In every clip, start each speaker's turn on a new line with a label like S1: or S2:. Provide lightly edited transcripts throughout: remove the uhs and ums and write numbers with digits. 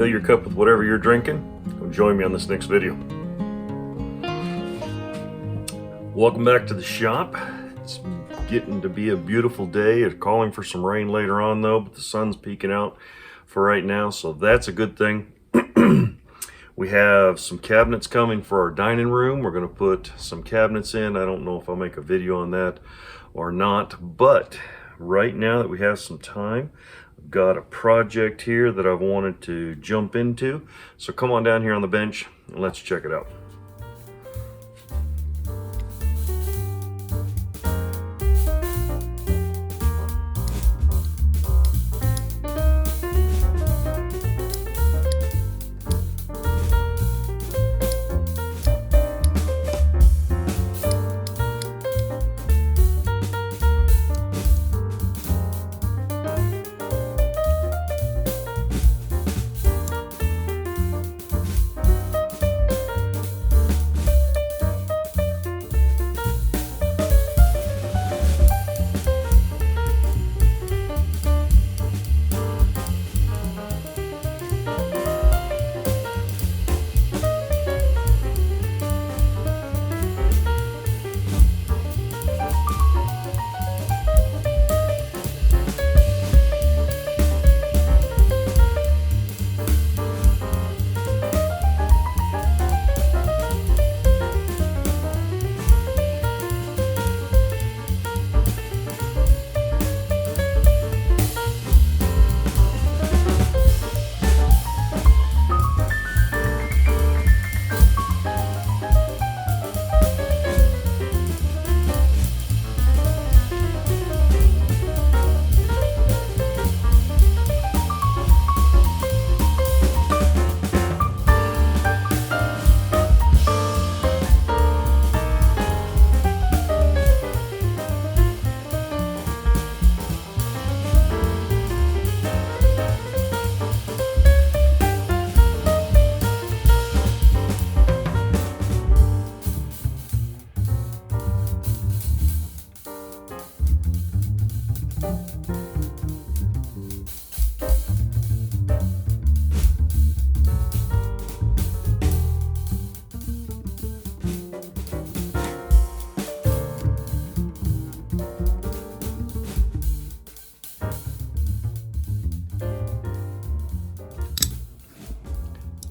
S1: fill your cup with whatever you're drinking. Come join me on this next video. Welcome back to the shop. It's getting to be a beautiful day. It's calling for some rain later on though, but the sun's peeking out for right now, so that's a good thing. We have some cabinets coming for our dining room. We're going to put some cabinets in. I don't know if I'll make a video on that or not, but right now that we have some time, I've got a project here that I've wanted to jump into. So come on down here on the bench and let's check it out.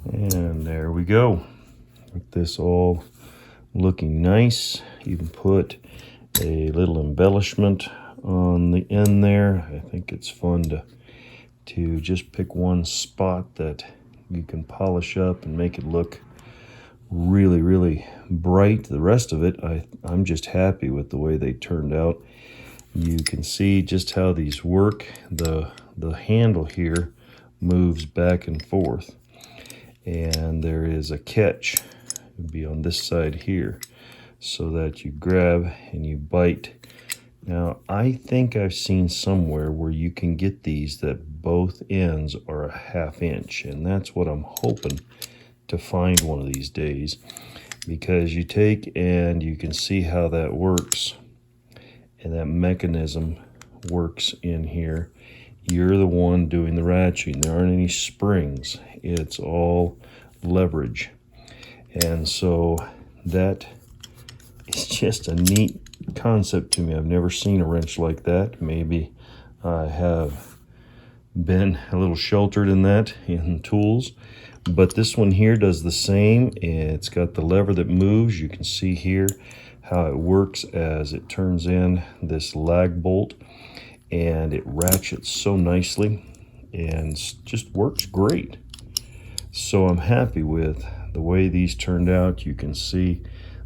S1: And there we go, with this all looking nice. Even put a little embellishment on the end there. I think it's fun to just pick one spot that you can polish up and make it look really, really bright. The rest of it, I'm just happy with the way they turned out. You can see just how these work. The handle here moves back and forth. And there is a catch, it would be on this side here, so that you grab and you bite. Now, I think I've seen somewhere where you can get these that both ends are a 1/2 inch, and that's what I'm hoping to find one of these days, because you take and you can see how that works, and that mechanism works in here. You're the one doing the ratcheting. There aren't any springs. It's all leverage. And so that is just a neat concept to me. I've never seen a wrench like that. Maybe I have been a little sheltered in that in tools. But this one here does the same. It's got the lever that moves. You can see here how it works as it turns in this lag bolt. And it ratchets so nicely and just works great. So I'm happy with the way these turned out. You can see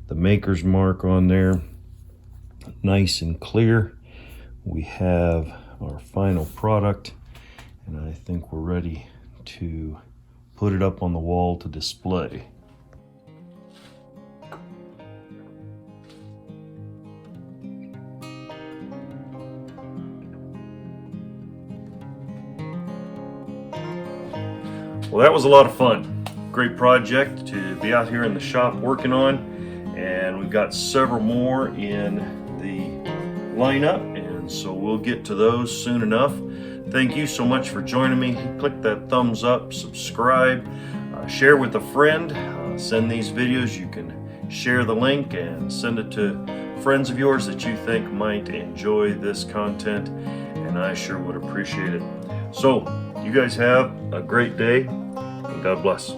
S1: the maker's mark on there, nice and clear. We have our final product, and I think we're ready to put it up on the wall to display. Well, that was a lot of fun. Great project to be out here in the shop working on, and we've got several more in the lineup, and so we'll get to those soon enough. Thank you so much for joining me. Click that thumbs up, subscribe, share with a friend, send these videos. You can share the link and send it to friends of yours that you think might enjoy this content, and I sure would appreciate it. So, you guys have a great day, and God bless.